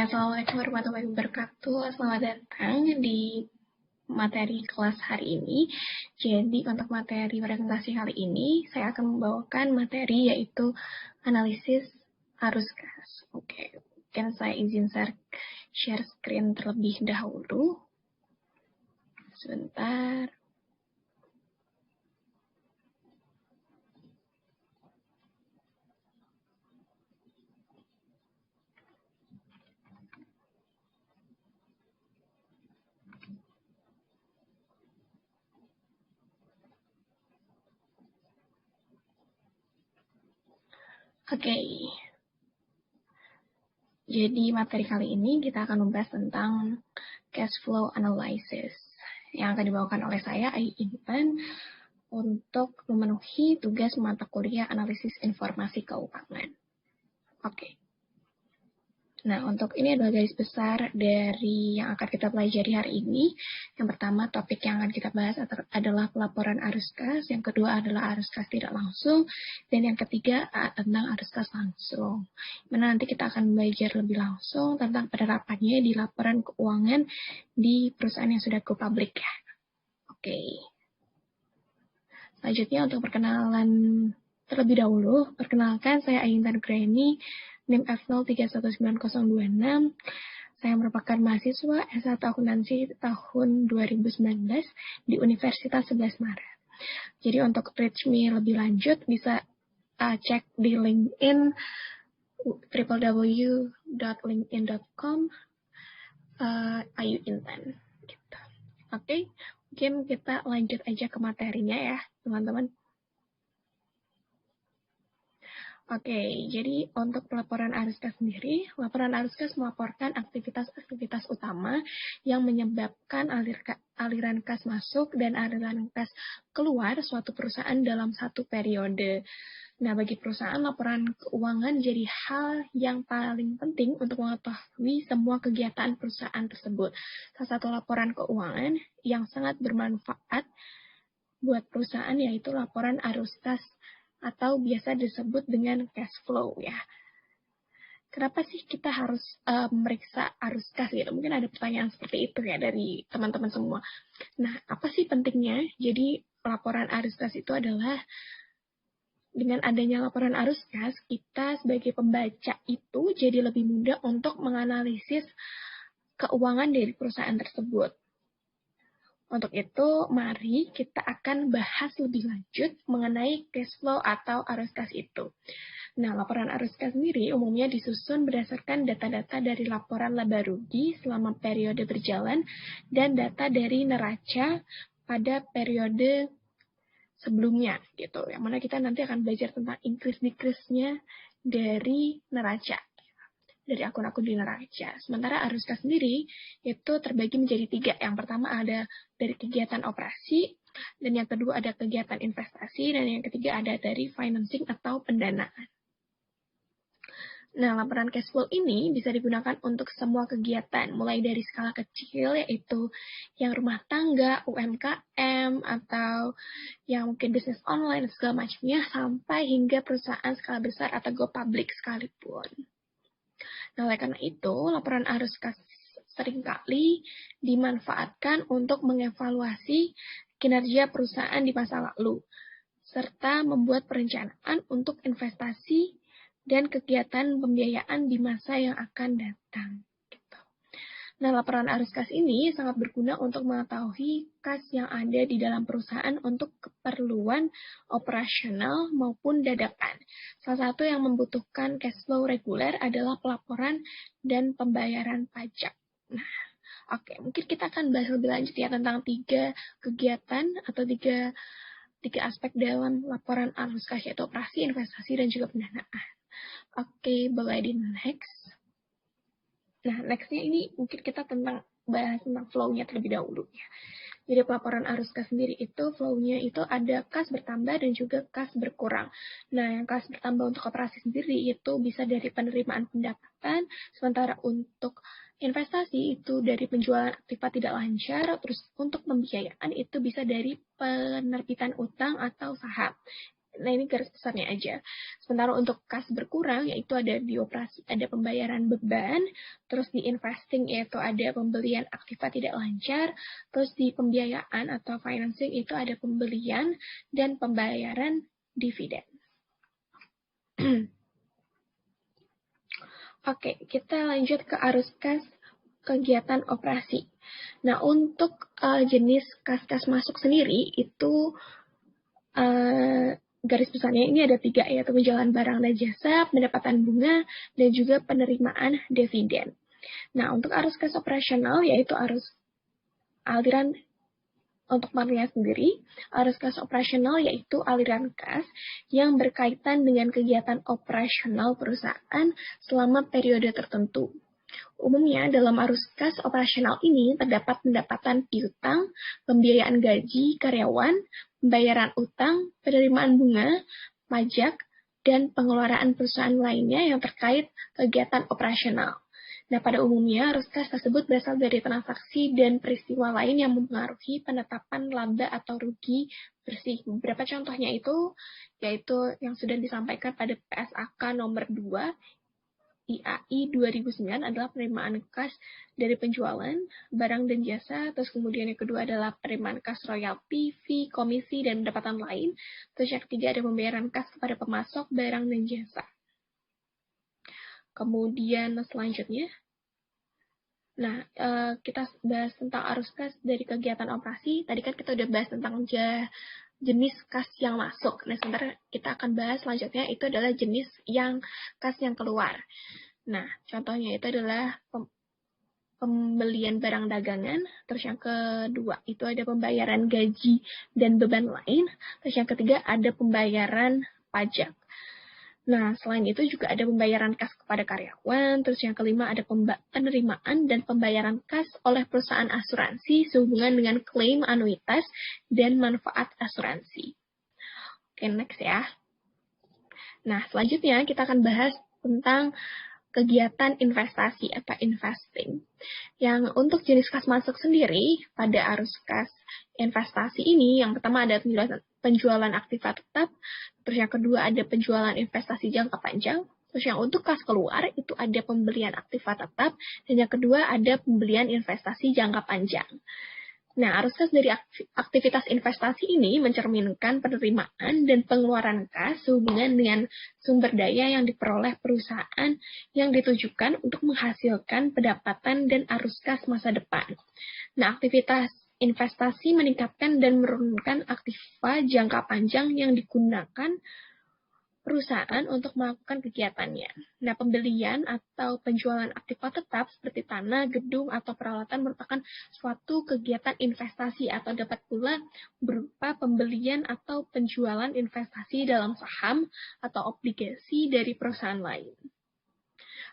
Assalamualaikum warahmatullahi wabarakatuh. Selamat datang di materi kelas hari ini. Jadi untuk materi presentasi kali ini, saya akan membawakan materi yaitu analisis arus gas. Oke, mungkin saya izin share screen terlebih dahulu. Sebentar. Oke. Jadi materi kali ini kita akan membahas tentang cash flow analysis yang akan dibawakan oleh saya, Ayu Intan, untuk memenuhi tugas mata kuliah analisis informasi keuangan. Oke. Nah, untuk ini adalah garis besar dari yang akan kita pelajari hari ini. Yang pertama, topik yang akan kita bahas adalah pelaporan arus kas. Yang kedua adalah arus kas tidak langsung. Dan yang ketiga tentang arus kas langsung. Mana nanti kita akan belajar lebih langsung tentang penerapannya di laporan keuangan di perusahaan yang sudah go public ya. Oke. Selanjutnya untuk perkenalan terlebih dahulu, perkenalkan saya Aintan Greni, NIM F031926. Saya merupakan mahasiswa S1 Akuntansi tahun 2019 di Universitas 11 Maret. Jadi untuk reach me lebih lanjut bisa cek di LinkedIn www.linkedin.com Ayu Intan. Gitu. Oke, mungkin kita lanjut aja ke materinya ya, teman-teman. Oke, jadi untuk pelaporan arus kas sendiri, laporan arus kas melaporkan aktivitas-aktivitas utama yang menyebabkan aliran kas masuk dan aliran kas keluar suatu perusahaan dalam satu periode. Nah, bagi perusahaan, laporan keuangan jadi hal yang paling penting untuk mengetahui semua kegiatan perusahaan tersebut. Salah satu laporan keuangan yang sangat bermanfaat buat perusahaan yaitu laporan arus kas atau biasa disebut dengan cash flow ya. Kenapa sih kita harus memeriksa arus kas gitu? Mungkin ada pertanyaan seperti itu ya dari teman-teman semua. Nah, apa sih pentingnya? Jadi laporan arus kas itu adalah dengan adanya laporan arus kas, kita sebagai pembaca itu jadi lebih mudah untuk menganalisis keuangan dari perusahaan tersebut. Untuk itu, mari kita akan bahas lebih lanjut mengenai cash flow atau arus kas itu. Nah, laporan arus kas sendiri umumnya disusun berdasarkan data-data dari laporan laba rugi selama periode berjalan dan data dari neraca pada periode sebelumnya, gitu. Yang mana kita nanti akan belajar tentang increase-decrease-nya dari neraca, dari akun-akun di neraca. Sementara arus kas sendiri itu terbagi menjadi 3. Yang pertama ada dari kegiatan operasi, dan yang kedua ada kegiatan investasi, dan yang ketiga ada dari financing atau pendanaan. Nah, laporan cash flow ini bisa digunakan untuk semua kegiatan, mulai dari skala kecil, yaitu yang rumah tangga, UMKM, atau yang mungkin bisnis online, segala macamnya, sampai hingga perusahaan skala besar atau go public sekalipun. Nah, oleh karena itu, laporan arus kas seringkali dimanfaatkan untuk mengevaluasi kinerja perusahaan di masa lalu, serta membuat perencanaan untuk investasi dan kegiatan pembiayaan di masa yang akan datang. Nah, laporan arus kas ini sangat berguna untuk mengetahui kas yang ada di dalam perusahaan untuk keperluan operasional maupun dadakan. Salah satu yang membutuhkan cash flow reguler adalah pelaporan dan pembayaran pajak. Nah, oke, mungkin kita akan bahas lebih lanjut ya tentang 3 kegiatan atau 3 aspek dalam laporan arus kas, yaitu operasi, investasi, dan juga pendanaan. Oke, boleh di next. Nah, next-nya ini mungkin kita bahas tentang flow-nya terlebih dahulu ya. Jadi pelaporan arus kas sendiri itu flow-nya itu ada kas bertambah dan juga kas berkurang. Nah, yang kas bertambah untuk operasi sendiri itu bisa dari penerimaan pendapatan, sementara untuk investasi itu dari penjualan aktiva tidak lancar, terus untuk pembiayaan itu bisa dari penerbitan utang atau saham. Nah, ini garis besarnya aja. Sementara untuk kas berkurang, yaitu ada di operasi, ada pembayaran beban, terus di investing, yaitu ada pembelian aktiva tidak lancar, terus di pembiayaan atau financing, itu ada pembelian dan pembayaran dividen. Oke, kita lanjut ke arus kas kegiatan operasi. Nah, untuk jenis kas masuk sendiri, itu garis besarnya ini ada 3, yaitu penjualan barang dan jasa, pendapatan bunga, dan juga penerimaan dividen. Nah, untuk arus kas operasional, yaitu arus aliran untuk materinya sendiri, arus kas operasional yaitu aliran kas yang berkaitan dengan kegiatan operasional perusahaan selama periode tertentu. Umumnya dalam arus kas operasional ini terdapat pendapatan piutang, pembiayaan gaji karyawan, pembayaran utang, penerimaan bunga, pajak, dan pengeluaran perusahaan lainnya yang terkait kegiatan operasional. Nah, pada umumnya arus kas tersebut berasal dari transaksi dan peristiwa lain yang mempengaruhi penetapan laba atau rugi bersih. Beberapa contohnya itu, yaitu yang sudah disampaikan pada PSAK nomor 2, IAI 2009 adalah penerimaan kas dari penjualan barang dan jasa, terus kemudian yang kedua adalah penerimaan kas royalti, fee, komisi, dan pendapatan lain, terus yang ketiga ada pembayaran kas kepada pemasok barang dan jasa. Kemudian selanjutnya, nah kita bahas tentang arus kas dari kegiatan operasi. Tadi kan kita udah bahas tentang jenis kas yang masuk. Nah, sebentar kita akan bahas selanjutnya itu adalah jenis yang kas yang keluar. Nah, contohnya itu adalah pembelian barang dagangan, terus yang kedua itu ada pembayaran gaji dan beban lain, terus yang ketiga ada pembayaran pajak. Nah, selain itu juga ada pembayaran kas kepada karyawan, terus yang kelima ada penerimaan dan pembayaran kas oleh perusahaan asuransi sehubungan dengan klaim anuitas dan manfaat asuransi. Oke, next ya. Nah, selanjutnya kita akan bahas tentang kegiatan investasi atau investing. Yang untuk jenis kas masuk sendiri, pada arus kas investasi ini, yang pertama ada penjualan aktiva tetap, terus yang kedua ada penjualan investasi jangka panjang, terus yang untuk kas keluar itu ada pembelian aktiva tetap, dan yang kedua ada pembelian investasi jangka panjang. Nah, arus kas dari aktivitas investasi ini mencerminkan penerimaan dan pengeluaran kas sehubungan dengan sumber daya yang diperoleh perusahaan yang ditujukan untuk menghasilkan pendapatan dan arus kas masa depan. Nah, aktivitas investasi meningkatkan dan menurunkan aktiva jangka panjang yang digunakan perusahaan untuk melakukan kegiatannya. Nah, pembelian atau penjualan aktiva tetap seperti tanah, gedung, atau peralatan merupakan suatu kegiatan investasi atau dapat pula berupa pembelian atau penjualan investasi dalam saham atau obligasi dari perusahaan lain.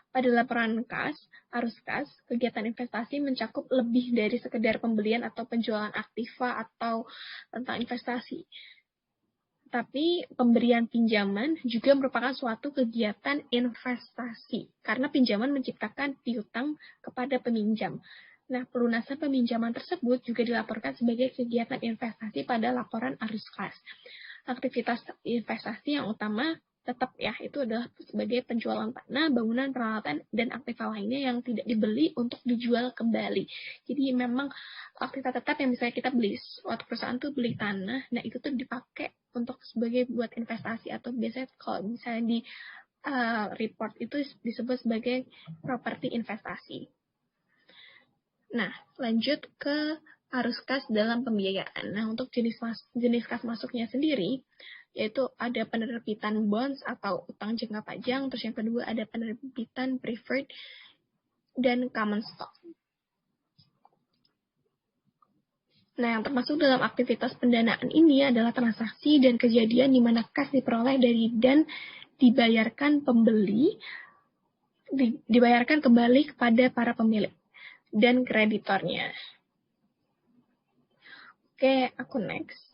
Pada laporan kas, arus kas, kegiatan investasi mencakup lebih dari sekedar pembelian atau penjualan aktiva atau tentang investasi. Tapi pemberian pinjaman juga merupakan suatu kegiatan investasi, karena pinjaman menciptakan piutang kepada peminjam. Nah, pelunasan peminjaman tersebut juga dilaporkan sebagai kegiatan investasi pada laporan arus kas. Aktivitas investasi yang utama tetap ya, itu adalah sebagai penjualan tanah, bangunan, peralatan, dan aktiva lainnya yang tidak dibeli untuk dijual kembali. Jadi memang aktiva tetap yang misalnya kita beli, suatu perusahaan tuh beli tanah, nah itu tuh dipakai untuk sebagai buat investasi, atau biasanya kalau misalnya di report itu disebut sebagai properti investasi. Nah, lanjut ke arus kas dalam pembiayaan. Nah, untuk jenis kas masuknya sendiri, yaitu ada penerbitan bonds atau utang jangka panjang, terus yang kedua ada penerbitan preferred dan common stock. Nah, yang termasuk dalam aktivitas pendanaan ini adalah transaksi dan kejadian di mana kas diperoleh dari dan dibayarkan dibayarkan kembali kepada para pemilik dan kreditornya. Oke, aku next.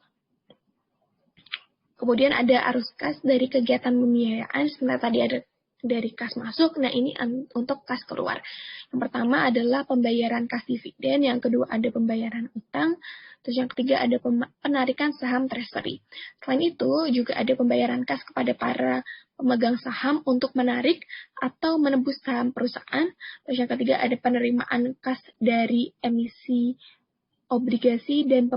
Kemudian ada arus kas dari kegiatan pembiayaan, sebenarnya tadi dari kas masuk. Nah, ini untuk kas keluar. Yang pertama adalah pembayaran kas dividen, yang kedua ada pembayaran utang, terus yang ketiga ada penarikan saham treasury. Selain itu, juga ada pembayaran kas kepada para pemegang saham untuk menarik atau menebus saham perusahaan. Terus yang ketiga ada penerimaan kas dari emisi obligasi dan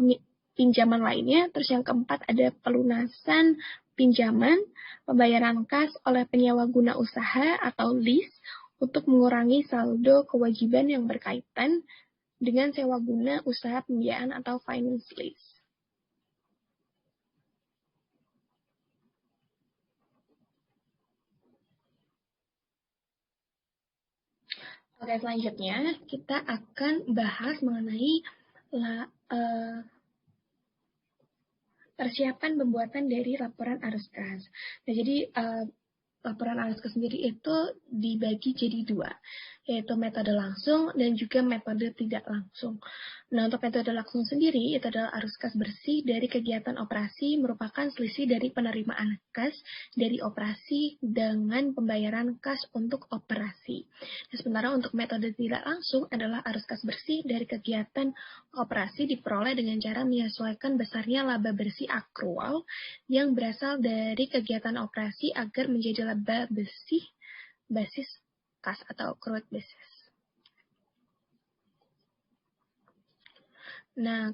pinjaman lainnya. Terus yang keempat ada pelunasan pinjaman, pembayaran kas oleh penyewa guna usaha atau lease untuk mengurangi saldo kewajiban yang berkaitan dengan sewa guna usaha pembiayaan atau finance lease. Oke, selanjutnya kita akan bahas mengenai persiapan pembuatan dari laporan arus kas. Nah, jadi laporan arus kas sendiri itu dibagi jadi dua, yaitu metode langsung dan juga metode tidak langsung. Nah, untuk metode langsung sendiri, itu adalah arus kas bersih dari kegiatan operasi merupakan selisih dari penerimaan kas dari operasi dengan pembayaran kas untuk operasi. Nah, sementara untuk metode tidak langsung adalah arus kas bersih dari kegiatan operasi diperoleh dengan cara menyesuaikan besarnya laba bersih akrual yang berasal dari kegiatan operasi agar menjadi laba bersih basis kas atau accrued basis. Nah,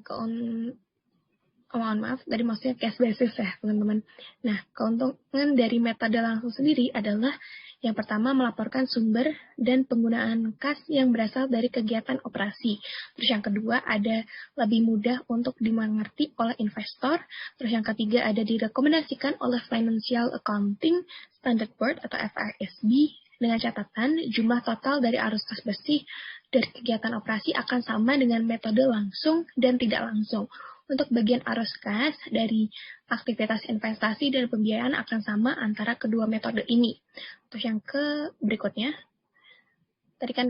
mohon maaf, tadi maksudnya cash basis ya, teman-teman. Nah, keuntungan dari metode langsung sendiri adalah yang pertama melaporkan sumber dan penggunaan kas yang berasal dari kegiatan operasi. Terus yang kedua ada lebih mudah untuk dimengerti oleh investor. Terus yang ketiga ada direkomendasikan oleh Financial Accounting Standard Board atau FRSB dengan catatan jumlah total dari arus kas bersih dari kegiatan operasi akan sama dengan metode langsung dan tidak langsung. Untuk bagian arus kas dari aktivitas investasi dan pembiayaan akan sama antara kedua metode ini. Terus yang berikutnya, tadi kan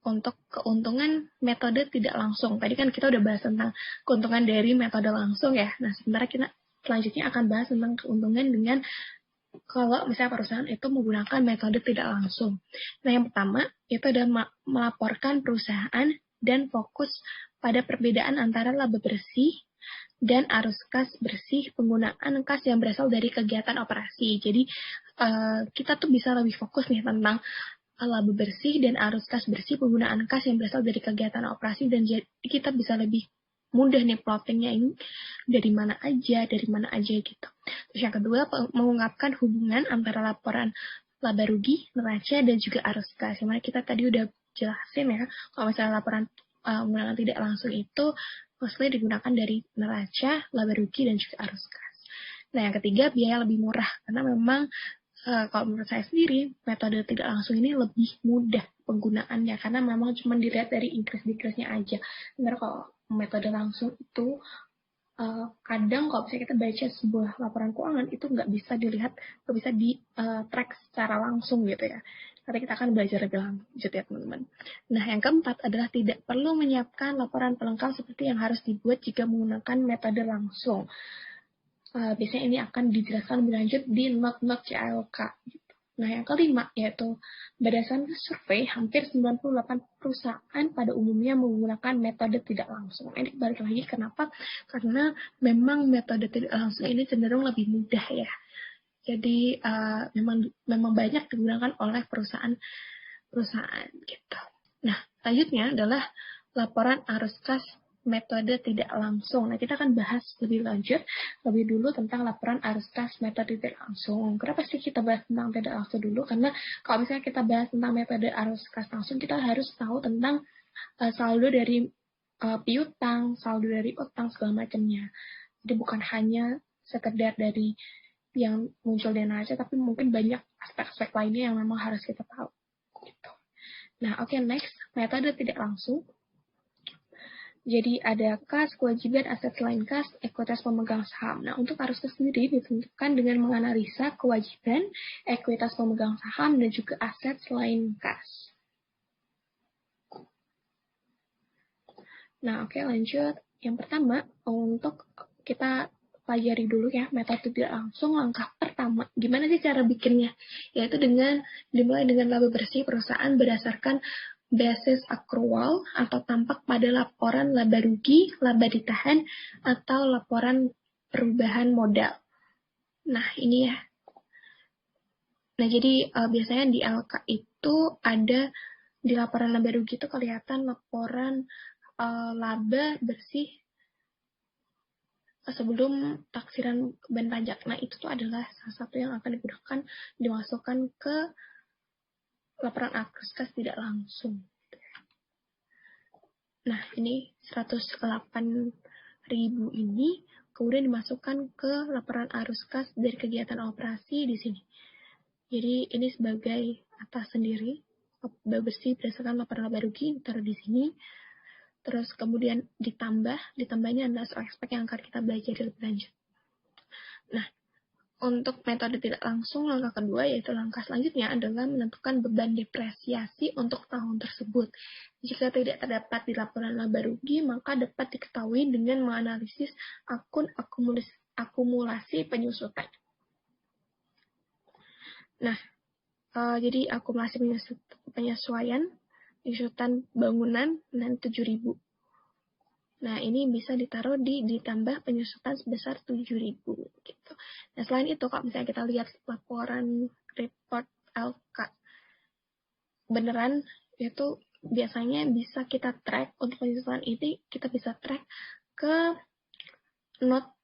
untuk keuntungan metode tidak langsung. Tadi kan kita udah bahas tentang keuntungan dari metode langsung ya. Nah, sementara kita selanjutnya akan bahas tentang keuntungan dengan kalau misalnya perusahaan itu menggunakan metode tidak langsung. Nah, yang pertama itu adalah melaporkan perusahaan dan fokus pada perbedaan antara laba bersih dan arus kas bersih penggunaan kas yang berasal dari kegiatan operasi. Jadi, kita tuh bisa lebih fokus nih tentang laba bersih dan arus kas bersih penggunaan kas yang berasal dari kegiatan operasi, dan kita bisa lebih mudah nih plottingnya ini dari mana aja gitu. Terus yang kedua, mengungkapkan hubungan antara laporan laba rugi, neraca, dan juga arus kas. Yang mana kita tadi udah jelasin ya, kalau misalnya laporan menggunakan tidak langsung itu mostly digunakan dari neraca, laba rugi, dan juga arus kas. Nah, yang ketiga, biaya lebih murah. Karena memang kalau menurut saya sendiri, metode tidak langsung ini lebih mudah penggunaannya. Karena memang cuma dilihat dari increase-decrease-nya aja. Sebenarnya kalau metode langsung itu kadang kalau misalnya kita baca sebuah laporan keuangan itu nggak bisa dilihat, nggak bisa di track secara langsung gitu ya. Nanti kita akan belajar lebih lanjut ya teman-teman. Nah, yang keempat adalah tidak perlu menyiapkan laporan pelengkap seperti yang harus dibuat jika menggunakan metode langsung. Biasanya ini akan dijelaskan lebih lanjut di not CLK. Nah, yang kelima yaitu berdasarkan survei, hampir 98 perusahaan pada umumnya menggunakan metode tidak langsung. Ini balik lagi kenapa? Karena memang metode tidak langsung ini cenderung lebih mudah ya. Jadi memang banyak digunakan oleh perusahaan gitu. Nah, selanjutnya adalah laporan arus kas metode tidak langsung. Nah, kita akan bahas lebih lanjut lebih dulu tentang laporan arus kas metode tidak langsung. Kenapa sih kita bahas tentang tidak langsung dulu? Karena kalau misalnya kita bahas tentang metode arus kas langsung, kita harus tahu tentang saldo dari piutang, saldo dari utang, segala macamnya. Jadi bukan hanya sekedar dari yang muncul di neraca, tapi mungkin banyak aspek-aspek lainnya yang memang harus kita tahu. Gitu. Nah, oke, next, metode tidak langsung. Jadi ada kas, kewajiban, aset selain kas, ekuitas pemegang saham. Nah, untuk arus kas sendiri ditentukan dengan menganalisa kewajiban, ekuitas pemegang saham, dan juga aset selain kas. Nah, oke, lanjut. Yang pertama, untuk kita pelajari dulu ya metode tidak langsung. Langkah pertama, gimana sih cara bikinnya? Yaitu dimulai dengan laba bersih perusahaan berdasarkan basis accrual atau tampak pada laporan laba rugi, laba ditahan, atau laporan perubahan modal. Nah, ini ya. Nah, jadi biasanya di LK itu ada di laporan laba rugi itu kelihatan laporan laba bersih sebelum taksiran beban pajak. Nah, itu tuh adalah salah satu yang akan digunakan dimasukkan ke laporan arus kas tidak langsung. Nah, ini 108.000 ini kemudian dimasukkan ke laporan arus kas dari kegiatan operasi di sini. Jadi ini sebagai atas sendiri, laba bersih berdasarkan laporan laba rugi taruh di sini. Terus kemudian ditambahnya adalah soal aspek yang akan kita belajar lebih lanjut. Nah, untuk metode tidak langsung, langkah kedua yaitu langkah selanjutnya adalah menentukan beban depresiasi untuk tahun tersebut. Jika tidak terdapat di laporan laba rugi, maka dapat diketahui dengan menganalisis akun akumulasi penyusutan. Nah, jadi akumulasi penyesuaian penyusutan bangunan dan 7.000. Nah, ini bisa ditaruh ditambah penyusutan sebesar 7.000 gitu. Nah, selain itu kalau misalnya kita lihat laporan report LK beneran itu biasanya bisa kita track untuk penyusutan ini, kita bisa track ke not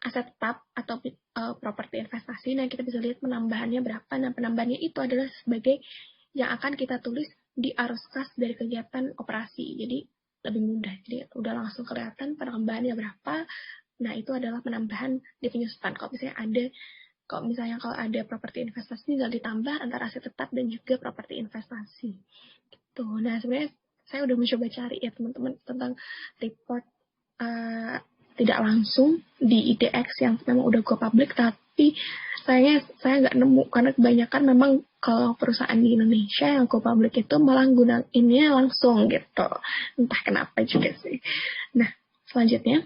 aset tetap atau properti investasi. Nah, kita bisa lihat penambahannya berapa. Nah, penambahannya itu adalah sebagai yang akan kita tulis di arus kas dari kegiatan operasi. Jadi lebih mudah. Jadi udah langsung kelihatan penambahannya berapa. Nah, itu adalah penambahan di penyusutan. Kalau misalnya ada properti investasi tinggal ditambah antara aset tetap dan juga properti investasi. Gitu. Nah, sebenarnya saya udah mencoba cari ya teman-teman tentang report tidak langsung di IDX yang memang udah go public, tapi saya nggak nemu karena kebanyakan memang kalau perusahaan di Indonesia yang go public itu malah gunainnya langsung gitu, entah kenapa juga sih. Nah, selanjutnya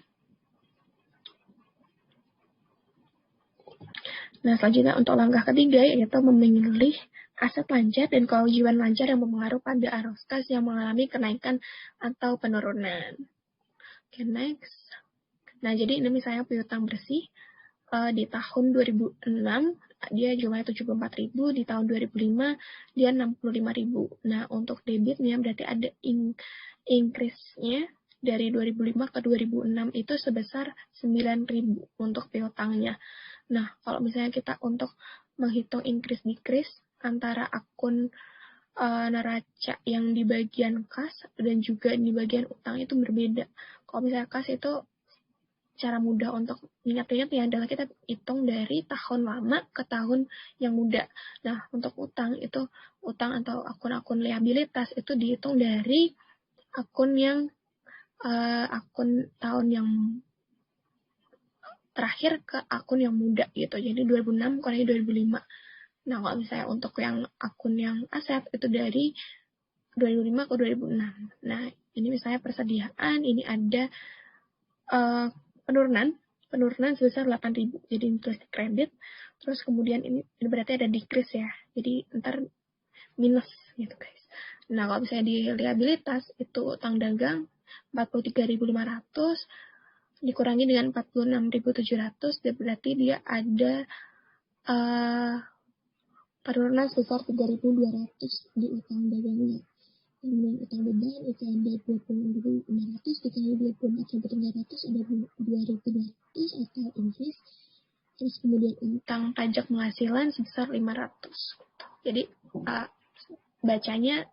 untuk langkah ketiga yaitu memilih aset lancar dan kewajiban lancar yang mempengaruhi pada arus kas yang mengalami kenaikan atau penurunan. Okay, next. Nah, jadi ini misalnya piutang bersih di tahun 2006 dia jumlahnya 74.000, di tahun 2005 dia 65.000. Nah, untuk debitnya berarti ada increase-nya dari 2005 ke 2006 itu sebesar 9.000 untuk piutangnya. Nah, kalau misalnya kita untuk menghitung increase-decrease antara akun neraca yang di bagian kas dan juga di bagian utang itu berbeda. Kalau misalnya kas itu cara mudah untuk ingat-ingatnya adalah kita hitung dari tahun lama ke tahun yang muda. Nah, untuk utang atau akun-akun liabilitas itu dihitung dari akun tahun yang terakhir ke akun yang muda gitu. Jadi 2006 kurangi 2005. Nah, kalau misalnya untuk yang akun yang aset itu dari 2005 ke 2006. Nah, ini misalnya persediaan, ini ada penurunan sebesar 8.000. Jadi tulis kredit, terus kemudian ini berarti ada decrease ya. Jadi ntar minus gitu guys. Nah, kalau misalnya di liabilitas itu utang dagang 43.500 dikurangi dengan 46.700, berarti dia ada penurunan sebesar 3.200 di utang dagangnya. Kemudian utang beban itu ada 26.500 dikali 24.300 ada 2.200 atau increase. Terus kemudian utang pajak penghasilan sebesar 500. Jadi bacanya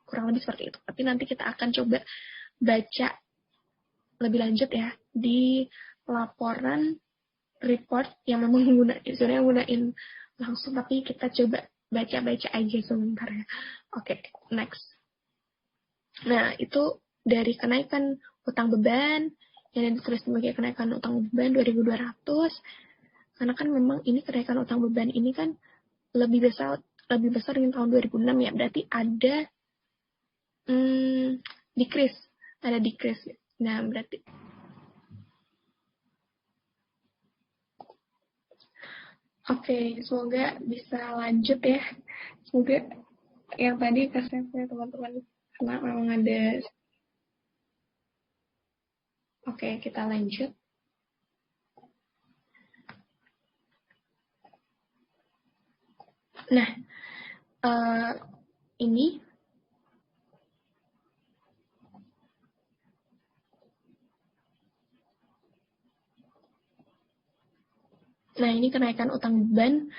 kurang lebih seperti itu. Tapi nanti kita akan coba baca lebih lanjut ya di laporan report yang memang gunain langsung, tapi kita coba baca-baca aja sebentar ya. Oke, next. Nah, itu dari kenaikan utang beban yang ditulis sebagai kenaikan utang beban 2.200. Karena kan memang ini kenaikan utang beban ini kan lebih besar dari tahun 2006 ya. Berarti ada decrease. Nah, berarti Oke, semoga bisa lanjut ya. Semoga yang tadi kesennya teman-teman, karena memang ada. Oke, kita lanjut. Nah, ini kenaikan utang beban.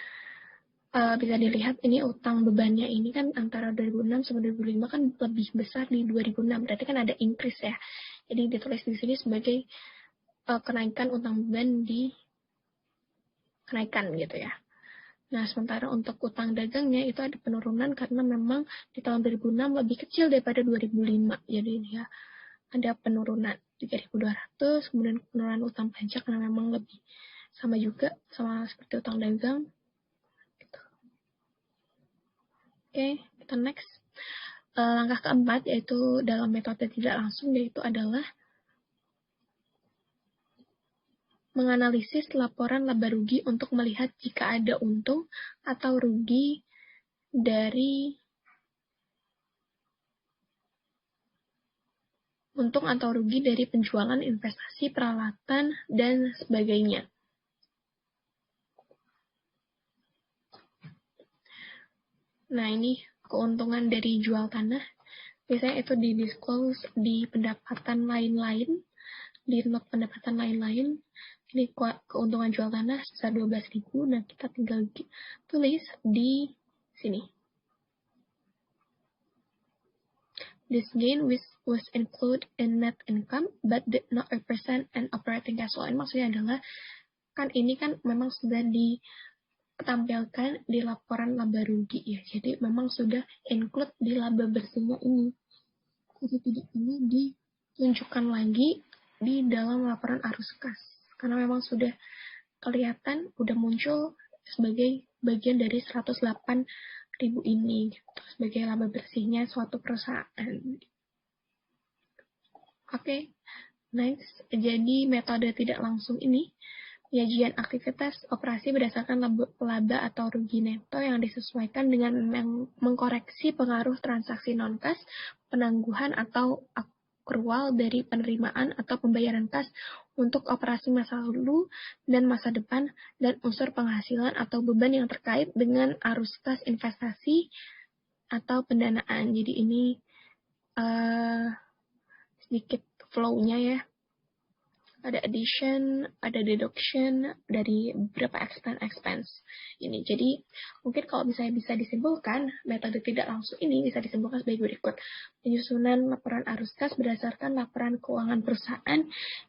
Bisa dilihat ini utang bebannya ini kan antara 2006 sama 2005 kan lebih besar di 2006. Berarti kan ada increase ya. Jadi ditulis di sini sebagai kenaikan utang beban di kenaikan gitu ya. Nah, sementara untuk utang dagangnya itu ada penurunan karena memang di tahun 2006 lebih kecil daripada 2005. Jadi ya ada penurunan 3.200, kemudian penurunan utang pajak karena memang lebih sama juga sama seperti utang dagang. Oke, kita next. Langkah keempat yaitu dalam metode tidak langsung, yaitu adalah menganalisis laporan laba rugi untuk melihat jika ada untung atau rugi dari penjualan investasi, peralatan, dan sebagainya. Nah, ini keuntungan dari jual tanah. Biasanya itu di-disclose di pendapatan lain-lain, di not pendapatan lain-lain. Ini keuntungan jual tanah sebesar 12.000. Nah, kita tinggal tulis di sini. This gain was included in net income, but did not represent an operating cash flow. Maksudnya adalah, kan ini kan memang sudah ditampilkan di laporan laba rugi ya. Jadi memang sudah include di laba bersihnya ini. Jadi tidak ini ditunjukkan lagi di dalam laporan arus kas. Karena memang sudah kelihatan, udah muncul sebagai bagian dari 108.000 ini gitu, sebagai laba bersihnya suatu perusahaan. Oke, next. Jadi metode tidak langsung ini penyajian aktivitas operasi berdasarkan laba atau rugi neto yang disesuaikan dengan mengkoreksi pengaruh transaksi non-kas, penangguhan atau akrual dari penerimaan atau pembayaran kas untuk operasi masa lalu dan masa depan, dan unsur penghasilan atau beban yang terkait dengan arus kas investasi atau pendanaan. Jadi ini sedikit flow-nya ya. Ada addition, ada deduction dari beberapa expense ini. Jadi mungkin kalau misalnya bisa disimpulkan, metode tidak langsung ini bisa disimpulkan sebagai berikut. Penyusunan laporan arus kas berdasarkan laporan keuangan perusahaan,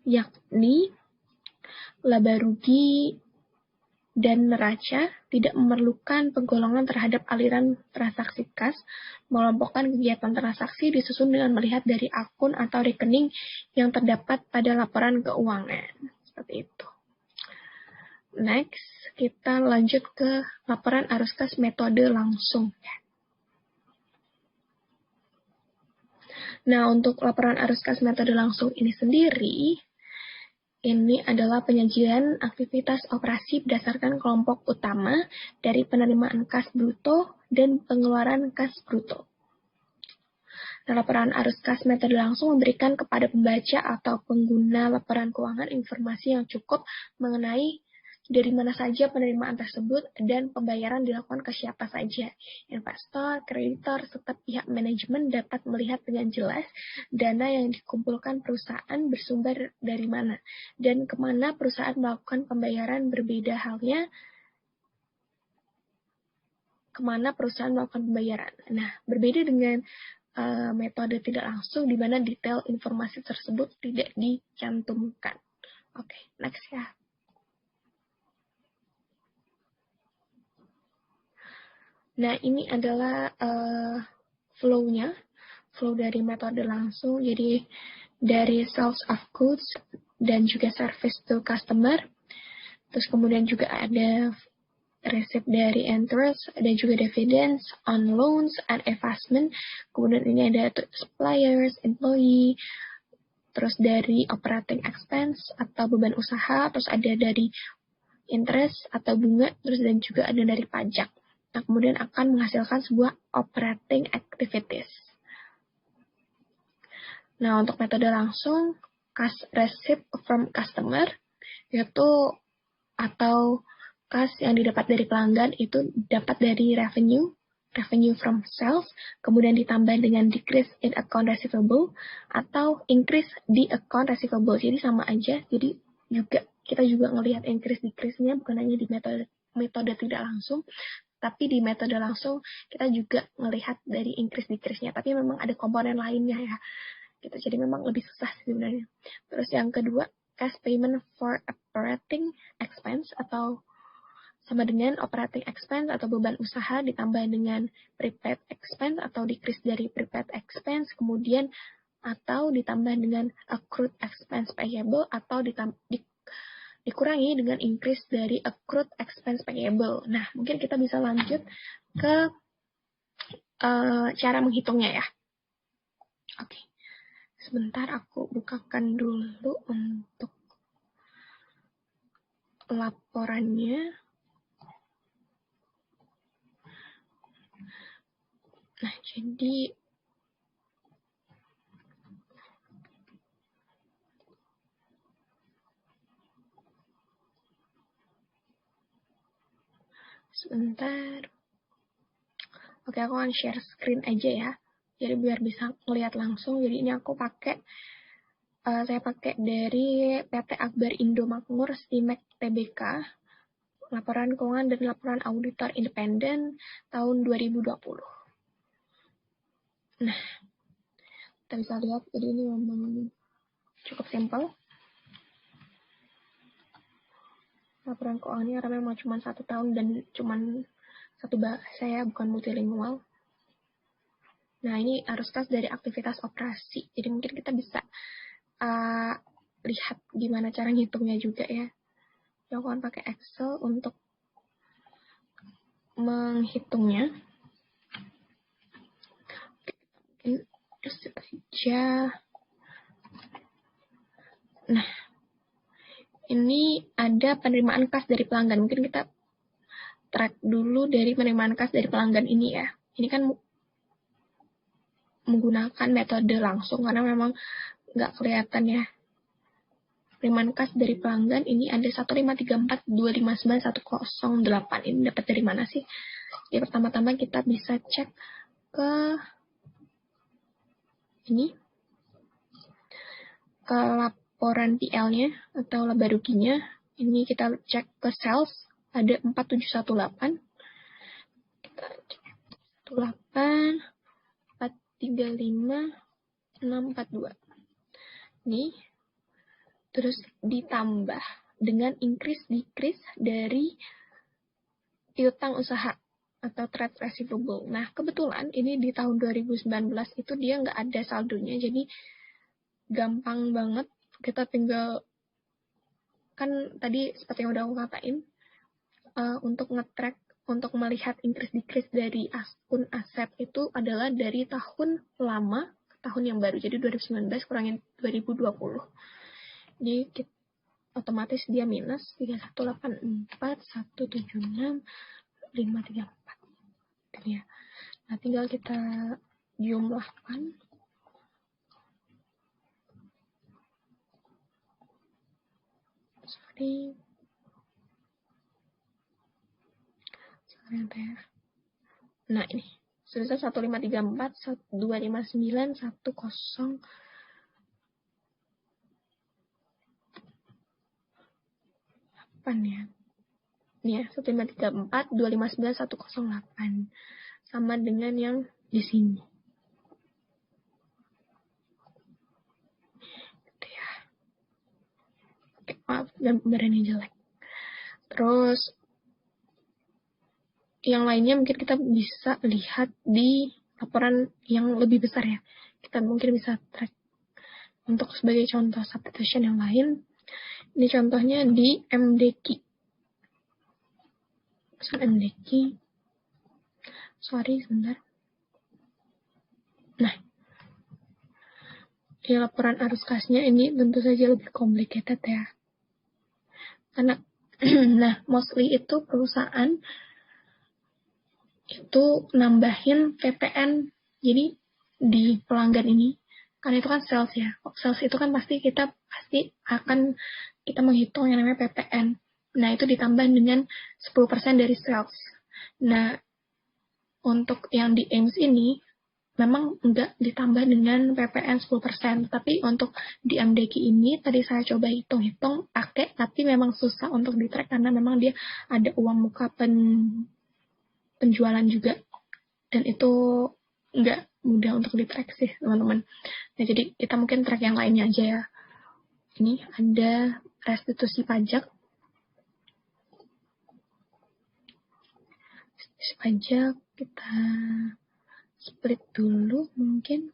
yakni laba rugi dan neraca tidak memerlukan penggolongan terhadap aliran transaksi kas. Mengelompokkan kegiatan transaksi disusun dengan melihat dari akun atau rekening yang terdapat pada laporan keuangan. Seperti itu. Next, kita lanjut ke laporan arus kas metode langsung. Nah, untuk laporan arus kas metode langsung ini sendiri, ini adalah penyajian aktivitas operasi berdasarkan kelompok utama dari penerimaan kas bruto dan pengeluaran kas bruto. Nah, laporan arus kas metode langsung memberikan kepada pembaca atau pengguna laporan keuangan informasi yang cukup mengenai dari mana saja penerimaan tersebut dan pembayaran dilakukan ke siapa saja. Investor, kreditor, serta pihak manajemen dapat melihat dengan jelas dana yang dikumpulkan perusahaan bersumber dari mana dan kemana perusahaan melakukan pembayaran. Berbeda halnya kemana perusahaan melakukan pembayaran. Nah, berbeda dengan metode tidak langsung di mana detail informasi tersebut tidak dicantumkan. Oke, next ya. Nah, ini adalah flow-nya, flow dari metode langsung. Jadi dari sales of goods dan juga service to customer. Terus kemudian juga ada receipt dari interest dan juga dividends on loans and investment. Kemudian ini ada suppliers, employee, terus dari operating expense atau beban usaha, terus ada dari interest atau bunga, terus dan juga ada dari pajak. Nah, kemudian akan menghasilkan sebuah operating activities. Nah, untuk metode langsung, cash receipt from customer, yaitu atau cash yang didapat dari pelanggan itu dapat dari revenue from sales, kemudian ditambah dengan decrease in account receivable atau increase di account receivable. Jadi sama aja, jadi kita juga ngelihat increase decrease-nya bukan hanya di metode tidak langsung, tapi di metode langsung kita juga ngelihat dari increase decrease-nya. Tapi memang ada komponen lainnya ya. Gitu. Jadi memang lebih susah sebenarnya. Terus yang kedua, cash payment for operating expense atau sama dengan operating expense atau beban usaha ditambah dengan prepaid expense atau decrease dari prepaid expense, kemudian atau ditambah dengan accrued expense payable atau dikurangi dengan increase dari accrued expense payable. Nah, mungkin kita bisa lanjut ke cara menghitungnya ya. Oke. Sebentar aku bukakan dulu untuk laporannya. Nah, jadi sebentar. Oke, aku akan share screen aja ya. Jadi biar bisa melihat langsung. Jadi ini aku saya pakai dari PT Akbar Indo Makmur Stimek Tbk, laporan keuangan dan laporan auditor independen tahun 2020. Nah, kita bisa lihat, jadi ini memang cukup simpel. Laporan keuangannya karena memang cuma 1 tahun dan cuma satu bahasa ya, bukan multilingual. Nah, ini arus kas dari aktivitas operasi. Jadi mungkin kita bisa lihat gimana cara ngitungnya juga ya. Aku akan pakai Excel untuk menghitungnya. Terus aja. Nah, ini ada penerimaan kas dari pelanggan. Mungkin kita track dulu dari penerimaan kas dari pelanggan ini ya. Ini kan menggunakan metode langsung karena memang nggak kelihatan ya. Penerimaan kas dari pelanggan ini ada 15342591008. Ini dapat dari mana sih? Ya, pertama-tama kita bisa cek ke ini, ke laporan PL-nya atau laba ruginya. Ini kita cek ke sales, ada 4718. Kita cek 18 435 642. Ini terus ditambah dengan increase decrease dari piutang usaha atau trade receivable. Nah, kebetulan ini di tahun 2019 itu dia nggak ada saldonya, jadi gampang banget kita tinggal, kan tadi seperti yang udah aku katain, untuk nge-track, untuk melihat increase decrease dari akun aset itu adalah dari tahun lama ke tahun yang baru. Jadi 2019 kurangin 2020. Jadi otomatis dia minus 3184 176 534. Ya. Nah, tinggal kita jumlahkan. Sorry ya. Nah, ini sebesar 1534 259 10 ya. Ini ya, 1534 259 108 sama dengan yang di sini. Gitu ya. Oke, maaf gambarannya jelek. Terus yang lainnya mungkin kita bisa lihat di laporan yang lebih besar ya. Kita mungkin bisa track untuk sebagai contoh substitution yang lain. Ini contohnya di MDQ. MDQ. Sorry, sebentar. Nah, di laporan arus kasnya ini tentu saja lebih complicated ya. Karena Nah, mostly itu perusahaan itu nambahin PPN. Jadi di pelanggan ini, karena itu kan sales ya. Sales itu kan pasti akan kita menghitung yang namanya PPN. Nah, itu ditambah dengan 10% dari sales. Nah, untuk yang di AIMS ini, memang enggak ditambah dengan PPN 10%, tapi untuk di MDQ ini, tadi saya coba hitung-hitung pakai, tapi memang susah untuk di-track, karena memang dia ada uang muka penjualan juga, dan itu enggak mudah untuk di-track sih, teman-teman. Nah, jadi kita mungkin track yang lainnya aja ya. Ini ada restitusi pajak. Restitusi pajak, kita split dulu mungkin.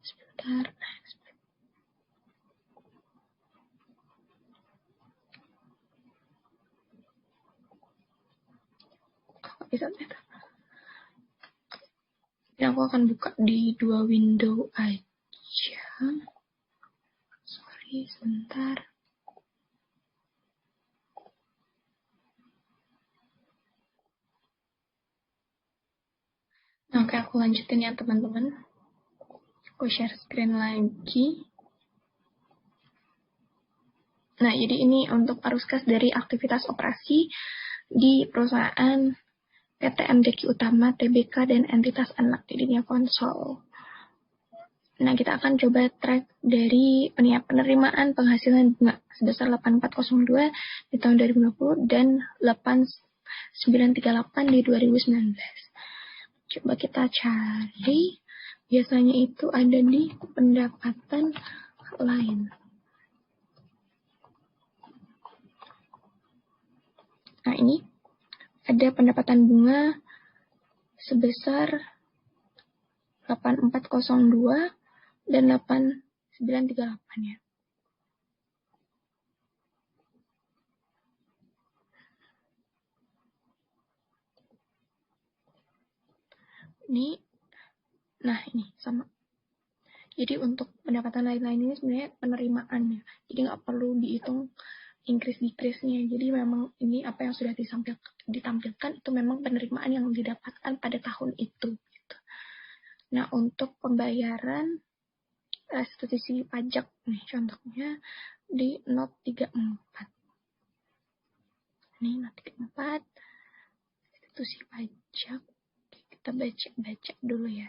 Sebentar. Bisa ternyata. Ini aku akan buka di 2 window aja. Sorry, sebentar. Nah, oke, aku lanjutin ya teman-teman. Aku share screen lagi. Nah, jadi ini untuk arus kas dari aktivitas operasi di perusahaan PT MDQ Utama, TBK, dan entitas anak. Jadi ini konsol. Nah, kita akan coba track dari penerimaan penghasilan bunga sebesar 8402 di tahun 2020 dan 8938 di 2019. Coba kita cari, biasanya itu ada di pendapatan lain. Nah, ini ada pendapatan bunga sebesar 8402 dan 8938 ya. Ini sama. Jadi untuk pendapatan lain-lain ini sebenarnya penerimaannya. Jadi nggak perlu dihitung increase-decrease-nya. Jadi memang ini apa yang sudah ditampilkan itu memang penerimaan yang didapatkan pada tahun itu. Gitu. Nah, untuk pembayaran restitusi pajak, nih contohnya di note 34. Ini note 34, restitusi pajak. Kita baca dulu ya.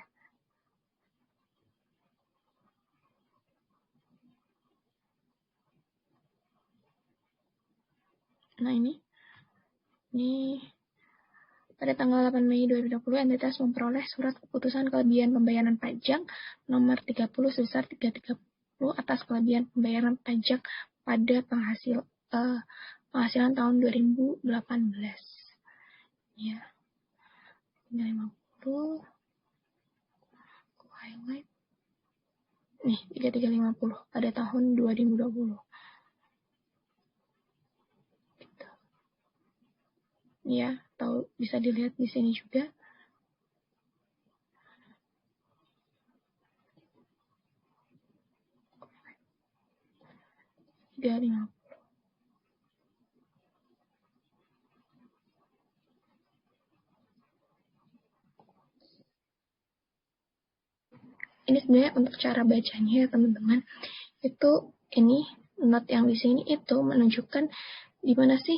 Nah, ini pada tanggal 8 Mei 2020, entitas memperoleh surat keputusan kelebihan pembayaran pajak nomor 30 sebesar 330 atas kelebihan pembayaran pajak pada penghasilan tahun 2018. Ya, 350. Highlight. Nih, 3350 pada tahun 2020. Gitu. Ya, atau bisa dilihat di sini juga. Ini sebenarnya untuk cara bacanya ya teman-teman. Itu ini note yang di sini itu menunjukkan di mana sih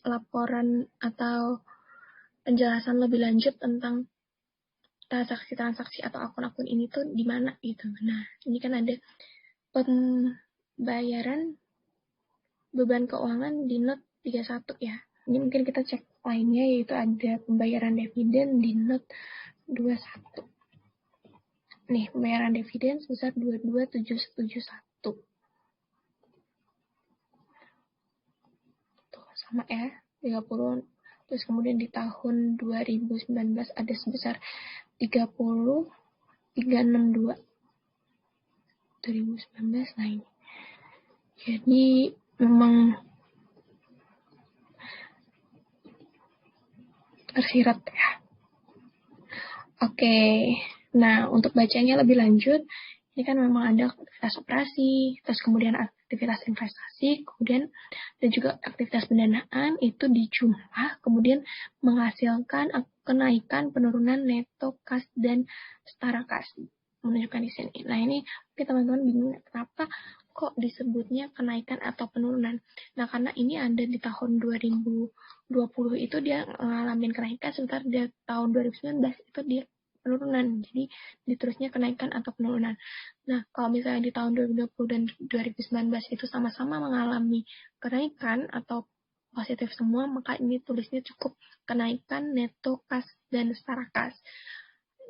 laporan atau penjelasan lebih lanjut tentang transaksi-transaksi atau akun-akun ini tuh di mana gitu. Nah, ini kan ada pembayaran beban keuangan di note 31 ya. Ini mungkin kita cek lainnya, yaitu ada pembayaran dividen di note 21. Nih, pembayaran dividen sebesar 22771. Tuh, sama ya, 30. Terus kemudian di tahun 2019 ada sebesar 30.362. 2019, nah ini. Jadi memang tersirat ya. Oke, nah untuk bacanya lebih lanjut, Ini kan memang ada aktivitas operasi, terus kemudian aktivitas investasi, kemudian dan juga aktivitas pendanaan itu dijumlah, kemudian menghasilkan kenaikan penurunan neto kas dan setara kas, menunjukkan di sini. Nah ini teman-teman bingung kenapa kok disebutnya kenaikan atau penurunan. Nah karena ini ada di tahun 2020 itu dia ngalamin kenaikan, sebentar di tahun 2019 itu dia penurunan. Jadi diterusnya kenaikan atau penurunan. Nah, kalau misalnya di tahun 2020 dan 2019 itu sama-sama mengalami kenaikan atau positif semua, maka ini tulisnya cukup kenaikan neto kas dan setara kas.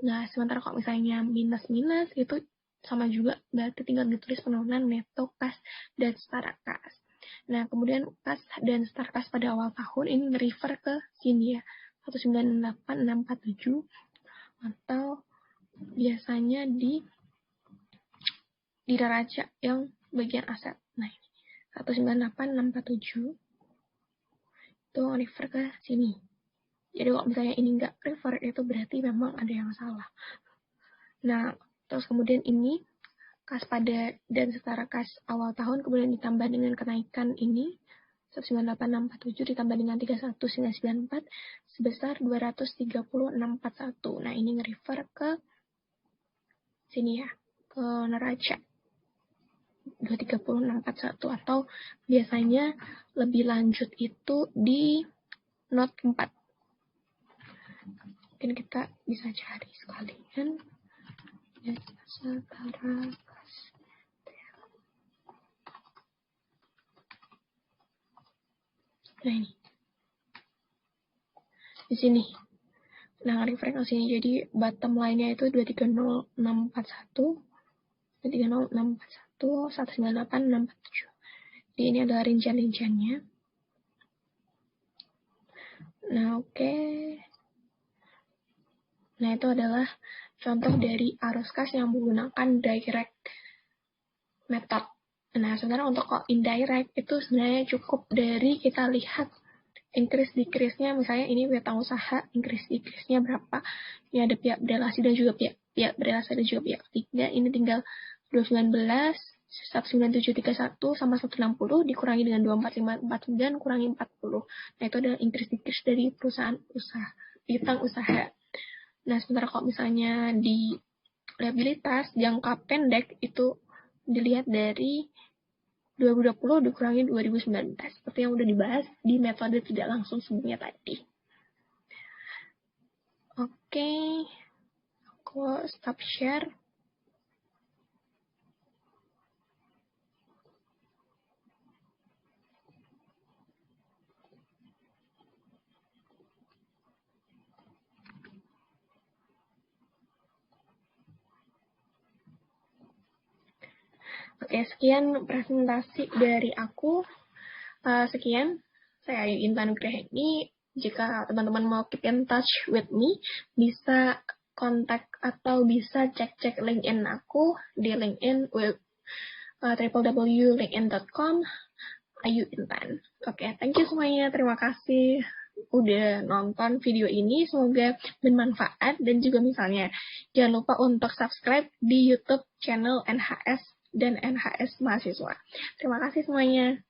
Nah, sementara kalau misalnya minus-minus itu sama juga, berarti tinggal ditulis penurunan neto kas dan setara kas. Nah, kemudian kas dan setara kas pada awal tahun ini nge-refer ke sini ya, 198647 atau biasanya di neraca yang bagian aset. Nah, ini 198647 itu refer ke sini. Jadi kalau misalnya ini nggak refer, itu berarti memang ada yang salah. Nah, terus kemudian ini kas pada dan setara kas awal tahun kemudian ditambah dengan kenaikan ini 198,647 ditambah dengan 31,994 sebesar 230,641. Nah, ini nge-refer ke sini ya, ke neraca 230,641 atau biasanya lebih lanjut itu di note 4. Mungkin kita bisa cari sekalian ya, setara kas. Nah ini di sini. Nah, referensinya jadi bottom line-nya itu 230641, 230641, 198,647. Jadi ini adalah rincian-rinciannya. Nah, oke. Nah, itu adalah contoh dari arus kas yang menggunakan direct method. Nah, sebenarnya untuk indirect itu sebenarnya cukup dari kita lihat increase decrease-nya, misalnya ini piutang usaha, increase decrease-nya berapa. Ini ada pihak berelasi dan juga pihak berelasi dan juga pihak ketiga. Ini tinggal 219, 19731 sama 160 dikurangi dengan 24549 kurangi 40. Nah, itu adalah increase decrease dari perusahaan usaha, piutang usaha. Nah, sementara kalau misalnya di liabilitas jangka pendek itu dilihat dari 2020 dikurangi 2019, seperti yang udah dibahas di metode tidak langsung sebelumnya tadi. Oke, aku stop share. Oke, sekian presentasi dari aku. Sekian, saya Ayu Intan Nugraheni. Jika teman-teman mau keep in touch with me, bisa kontak atau bisa cek-cek LinkedIn aku di LinkedIn www.linkedin.com Ayu Intan. Oke, thank you semuanya. Terima kasih udah nonton video ini. Semoga bermanfaat dan juga misalnya jangan lupa untuk subscribe di YouTube channel NHS dan NHS Mahasiswa. Terima kasih semuanya.